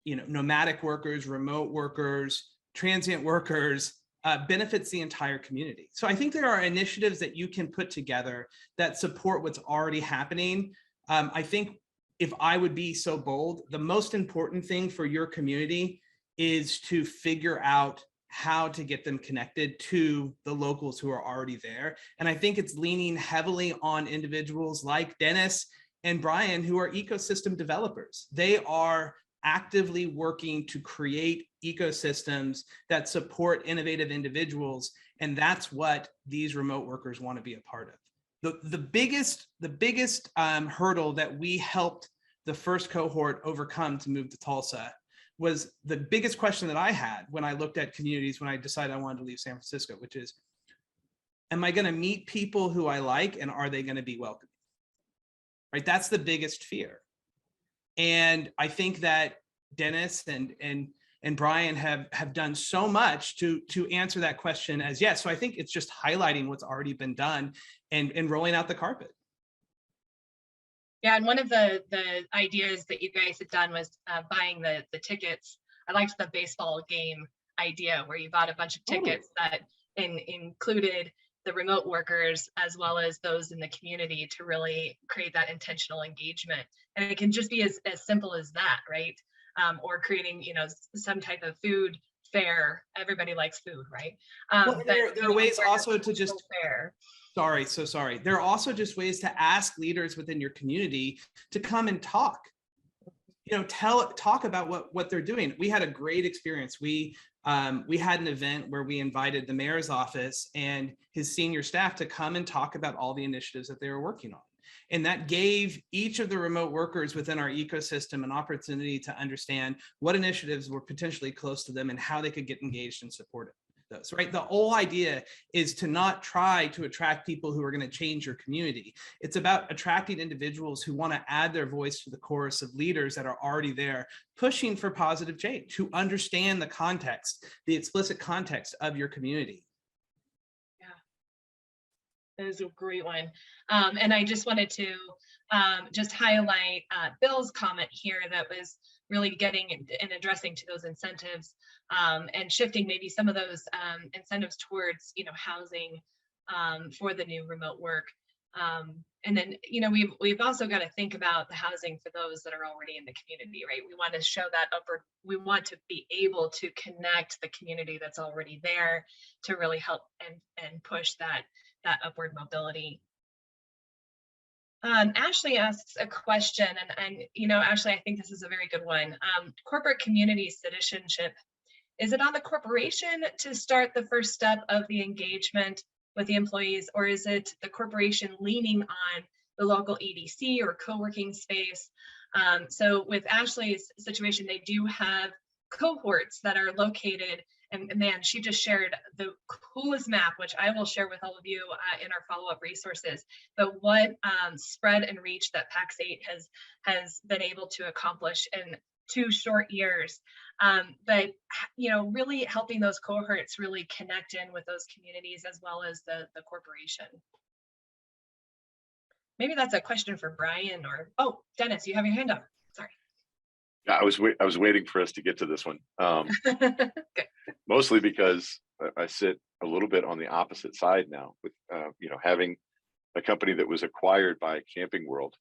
you know, nomadic workers, remote workers, transient workers, benefits the entire community. So I think there are initiatives that you can put together that support what's already happening. I think if I would be so bold, the most important thing for your community is to figure out how to get them connected to the locals who are already there. And I think it's leaning heavily on individuals like Dennis and Brian, who are ecosystem developers. They are actively working to create ecosystems that support innovative individuals. And that's what these remote workers want to be a part of. The biggest hurdle that we helped the first cohort overcome to move to Tulsa was the biggest question that I had when I looked at communities when I decided I wanted to leave San Francisco, which is, am I going to meet people who I like, and are they going to be welcoming? Right? That's the biggest fear. And I think that Dennis and Brian have done so much to answer that question as yes. So I think it's just highlighting what's already been done and rolling out the carpet. Yeah, and one of the ideas that you guys had done was buying the tickets. I liked the baseball game idea where you bought a bunch of tickets that included the remote workers as well as those in the community to really create that intentional engagement. And it can just be as simple as that, right? Or creating, you know, some type of food fair. Everybody likes food, right? Well, there are ways also to just fair. Sorry. There are also just ways to ask leaders within your community to come and talk. You know, talk about what they're doing. We had a great experience. We had an event where we invited the mayor's office and his senior staff to come and talk about all the initiatives that they were working on. And that gave each of the remote workers within our ecosystem an opportunity to understand what initiatives were potentially close to them and how they could get engaged and supported those, right? The whole idea is to not try to attract people who are going to change your community. It's about attracting individuals who want to add their voice to the chorus of leaders that are already there, pushing for positive change, who understand the context, the explicit context of your community. That is a great one. And I just wanted to just highlight Bill's comment here that was really getting and addressing to those incentives and shifting maybe some of those incentives towards, you know, housing for the new remote work. And then, you know, we've also got to think about the housing for those that are already in the community, right? We want to show that upward, we want to be able to connect the community that's already there to really help and push that upward mobility. Ashley asks a question, and you know, Ashley, I think this is a very good one. Corporate community citizenship Is it on the corporation to start the first step of the engagement with the employees, or is it the corporation leaning on the local EDC or co-working space? So with Ashley's situation, they do have cohorts that are located, and man, she just shared the coolest map, which I will share with all of you in our follow-up resources. But what spread and reach that PAX 8 has been able to accomplish in 2 short years. But really helping those cohorts really connect in with those communities as well as the corporation. Maybe that's a question for Brian, or, oh, Dennis, you have your hand up. Sorry. Yeah, I was waiting for us to get to this one. Okay. Mostly because I sit a little bit on the opposite side now with, having a company that was acquired by Camping World,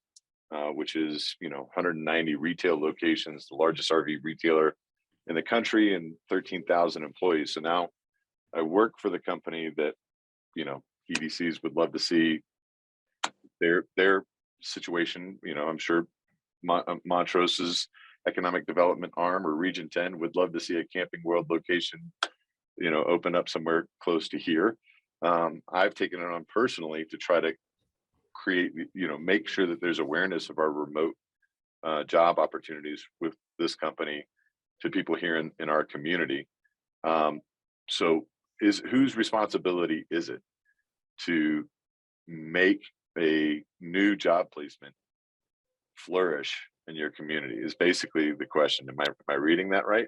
which is, 190 retail locations, the largest RV retailer in the country, and 13,000 employees. So now I work for the company that, EDCs would love to see their situation. I'm sure Montrose's economic development arm, or Region 10, would love to see a Camping World location, open up somewhere close to here. I've taken it on personally to try to create, make sure that there's awareness of our remote job opportunities with this company to people here in our community. So whose responsibility is it to make a new job placement flourish in your community, is basically the question. Am I reading that right?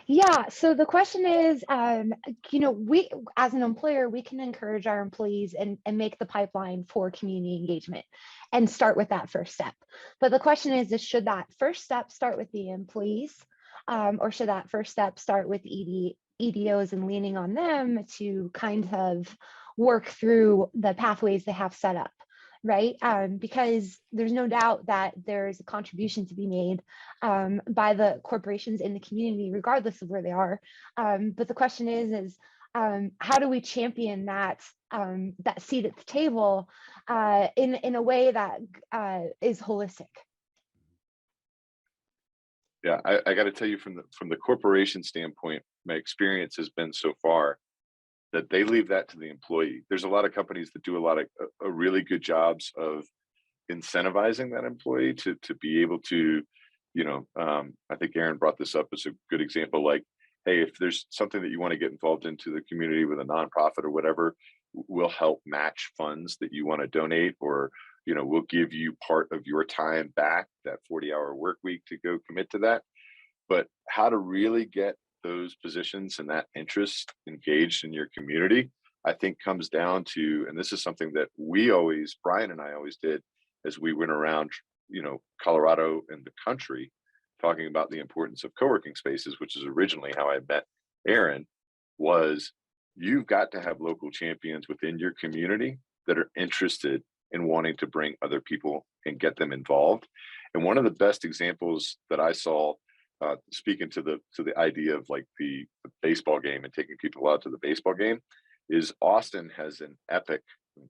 Yeah, so the question is, we as an employer, we can encourage our employees and make the pipeline for community engagement and start with that first step. But the question is should that first step start with the employees, or should that first step start with EDOs and leaning on them to kind of work through the pathways they have set up? Right? Because there's no doubt that there's a contribution to be made by the corporations in the community, regardless of where they are. But the question is how do we champion that seat at the table in a way that is holistic? Yeah, I got to tell you, from the corporation standpoint, my experience has been so far that they leave that to the employee. There's a lot of companies that do a lot of really good jobs of incentivizing that employee to be able to, I think Aaron brought this up as a good example. Like, hey, if there's something that you want to get involved into the community with a nonprofit or whatever, we'll help match funds that you want to donate, or we'll give you part of your time back, that 40-hour work week, to go commit to that. But how to really get those positions and that interest engaged in your community, I think comes down to, and this is something that Brian and I always did as we went around, Colorado and the country, talking about the importance of co-working spaces, which is originally how I met Aaron, was you've got to have local champions within your community that are interested in wanting to bring other people and get them involved. And one of the best examples that I saw, speaking to the idea of like the baseball game and taking people out to the baseball game, is Austin has an epic,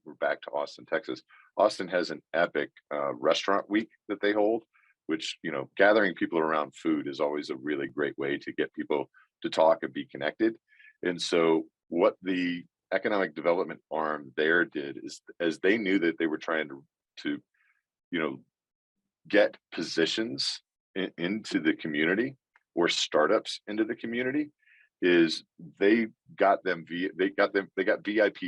we're back to Austin, Texas. Austin has an epic restaurant week that they hold, which, gathering people around food is always a really great way to get people to talk and be connected. And so what the economic development arm there did is, as they knew that they were trying to get positions into the community, or startups into the community, is they got VIP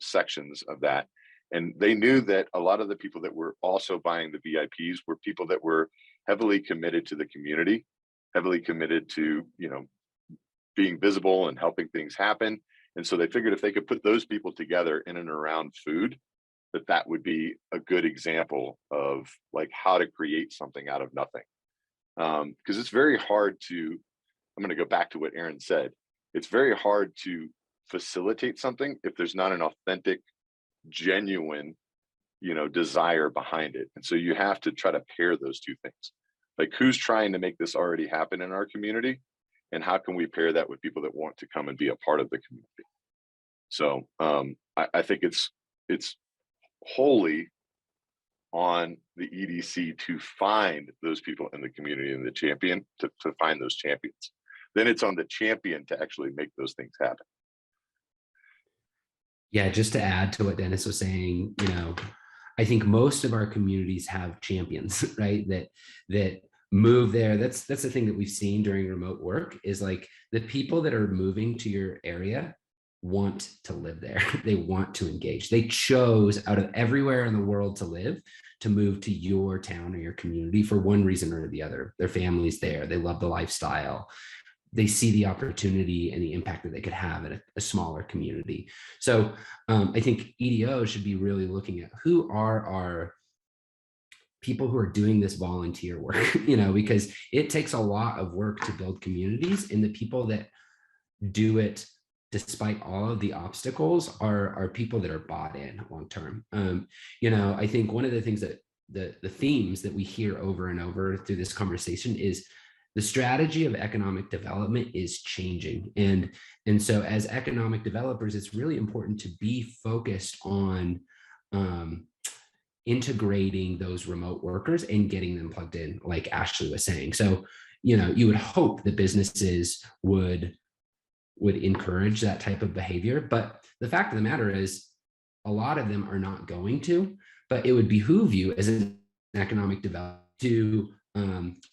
sections of that. And they knew that a lot of the people that were also buying the VIPs were people that were heavily committed to the community, heavily committed to being visible and helping things happen. And so they figured if they could put those people together in and around food, that would be a good example of like how to create something out of nothing. Because it's very hard to, I'm going to go back to what Aaron said, it's very hard to facilitate something if there's not an authentic, genuine, desire behind it. And so you have to try to pair those two things. Like, who's trying to make this already happen in our community, and how can we pair that with people that want to come and be a part of the community? So I think it's wholly on the EDC to find those people in the community and the champion to find those champions. Then it's on the champion to actually make those things happen. Yeah, just to add to what Dennis was saying, I think most of our communities have champions, right? That move there. That's the thing that we've seen during remote work is like the people that are moving to your area want to live there. They want to engage. They chose out of everywhere in the world to live to move to your town or your community for one reason or the other. Their family's there. They love the lifestyle. They see the opportunity and the impact that they could have in a smaller community. So I think EDO should be really looking at who are our people who are doing this volunteer work, because it takes a lot of work to build communities, and the people that do it despite all of the obstacles are people that are bought in long term. I think one of the things that the themes that we hear over and over through this conversation is the strategy of economic development is changing. And so as economic developers, it's really important to be focused on integrating those remote workers and getting them plugged in, like Ashley was saying. So, you would hope that businesses would encourage that type of behavior. But the fact of the matter is a lot of them are not going to, but it would behoove you as an economic developer to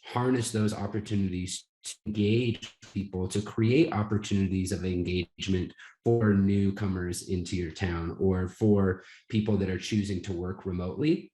harness those opportunities to engage people, to create opportunities of engagement for newcomers into your town or for people that are choosing to work remotely.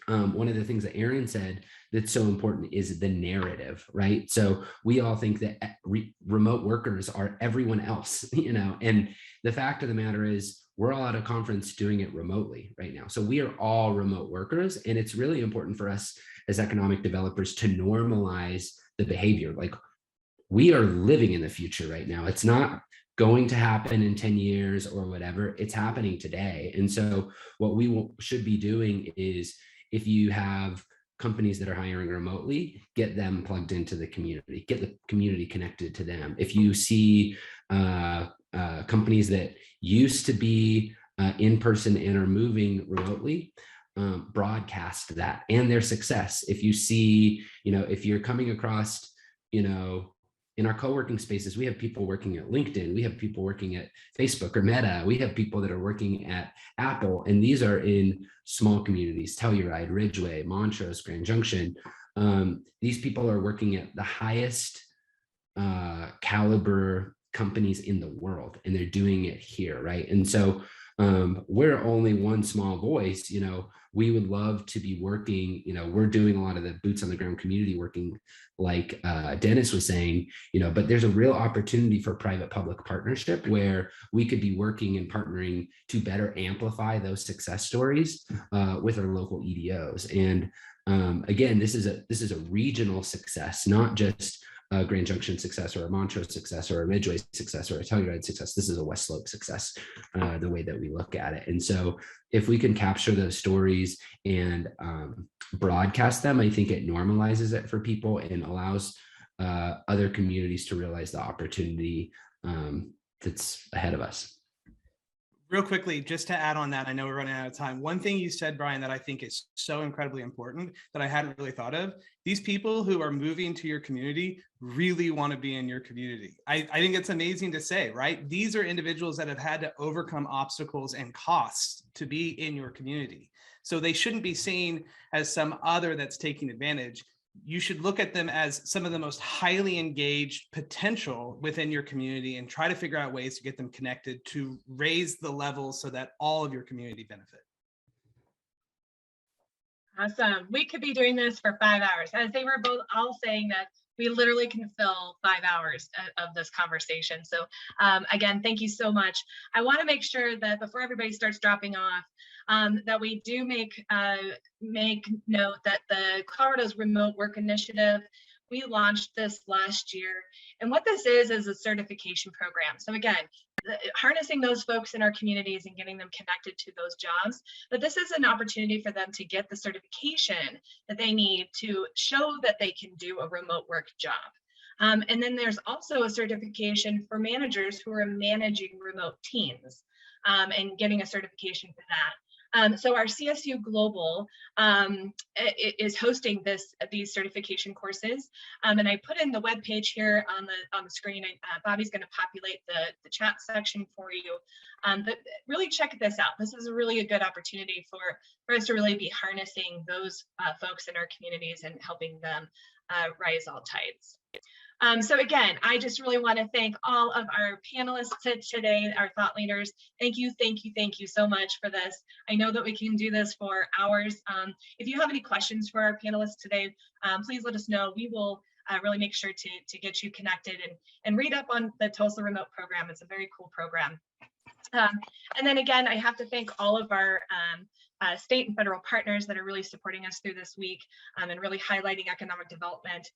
One of the things that Aaron said that's so important is the narrative, right? So we all think that remote workers are everyone else, and the fact of the matter is we're all at a conference doing it remotely right now. So we are all remote workers, and it's really important for us as economic developers to normalize the behavior. Like, we are living in the future right now. It's not going to happen in 10 years or whatever. It's happening today. And so what we should be doing is, if you have companies that are hiring remotely, get them plugged into the community, get the community connected to them. If you see companies that used to be in person and are moving remotely, broadcast that and their success. If you see, if you're coming across, in our co-working spaces, we have people working at LinkedIn, we have people working at Facebook or Meta, we have people that are working at Apple, and these are in small communities, Telluride, Ridgeway, Montrose, Grand Junction. These people are working at the highest caliber companies in the world, and they're doing it here, right? And so we're only one small voice. We would love to be working, we're doing a lot of the boots on the ground community working, like Dennis was saying, but there's a real opportunity for private public partnership where we could be working and partnering to better amplify those success stories with our local EDOs. And again, this is a regional success, not just a Grand Junction success or a Montrose success or a Ridgeway success or a Telluride success. This is a West Slope success, the way that we look at it. And so if we can capture those stories and broadcast them, I think it normalizes it for people and allows other communities to realize the opportunity that's ahead of us. Real quickly, just to add on that, I know we're running out of time. One thing you said, Brian, that I think is so incredibly important that I hadn't really thought of, these people who are moving to your community really want to be in your community. I think it's amazing to say, right? These are individuals that have had to overcome obstacles and costs to be in your community. So they shouldn't be seen as some other that's taking advantage. You should look at them as some of the most highly engaged potential within your community and try to figure out ways to get them connected to raise the levels so that all of your community benefit. Awesome. We could be doing this for 5 hours. As they were both all saying that we literally can fill 5 hours of this conversation. So again, thank you so much. I want to make sure that before everybody starts dropping off, that we do make note that the Colorado's Remote Work Initiative, we launched this last year. And what this is a certification program. So again, harnessing those folks in our communities and getting them connected to those jobs. But this is an opportunity for them to get the certification that they need to show that they can do a remote work job. And then there's also a certification for managers who are managing remote teams and getting a certification for that. So our CSU Global is hosting these certification courses, and I put in the webpage here on the screen. Bobby's going to populate the chat section for you. But really check this out. This is really a good opportunity for us to really be harnessing those folks in our communities and helping them rise all tides. So again, I just really want to thank all of our panelists today, our thought leaders. Thank you so much for this. I know that we can do this for hours. If you have any questions for our panelists today, please let us know. We will really make sure to get you connected and read up on the Tulsa Remote program. It's a very cool program. And then again, I have to thank all of our state and federal partners that are really supporting us through this week and really highlighting economic development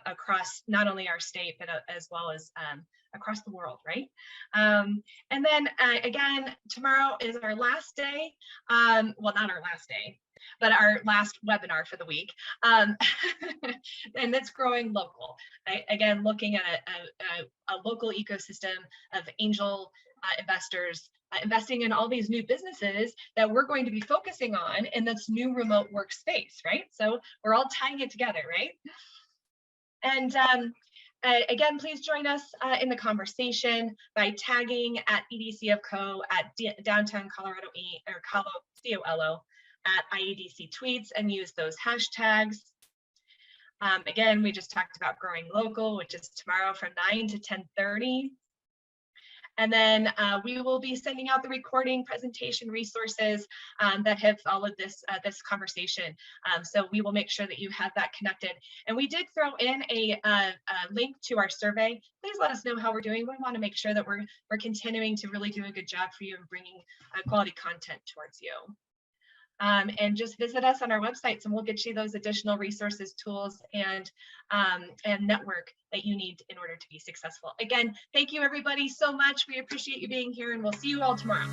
across not only our state, but as well as across the world, right? And then again, tomorrow is our last day. Well, not our last day, but our last webinar for the week. And that's growing local. Again, looking at a local ecosystem of angel investors investing in all these new businesses that we're going to be focusing on in this new remote workspace, right? So we're all tying it together, right? And again, please join us in the conversation by tagging at EDCFCO at Downtown Colorado or COLO at IEDC tweets and use those hashtags. Again, we just talked about growing local, which is tomorrow from 9 to 10:30. And then we will be sending out the recording presentation resources that have followed this conversation. So we will make sure that you have that connected. And we did throw in a link to our survey. Please let us know how we're doing. We want to make sure that we're continuing to really do a good job for you and bringing quality content towards you. And just visit us on our websites and we'll get you those additional resources, tools, and network that you need in order to be successful. Again, thank you everybody so much. We appreciate you being here and we'll see you all tomorrow.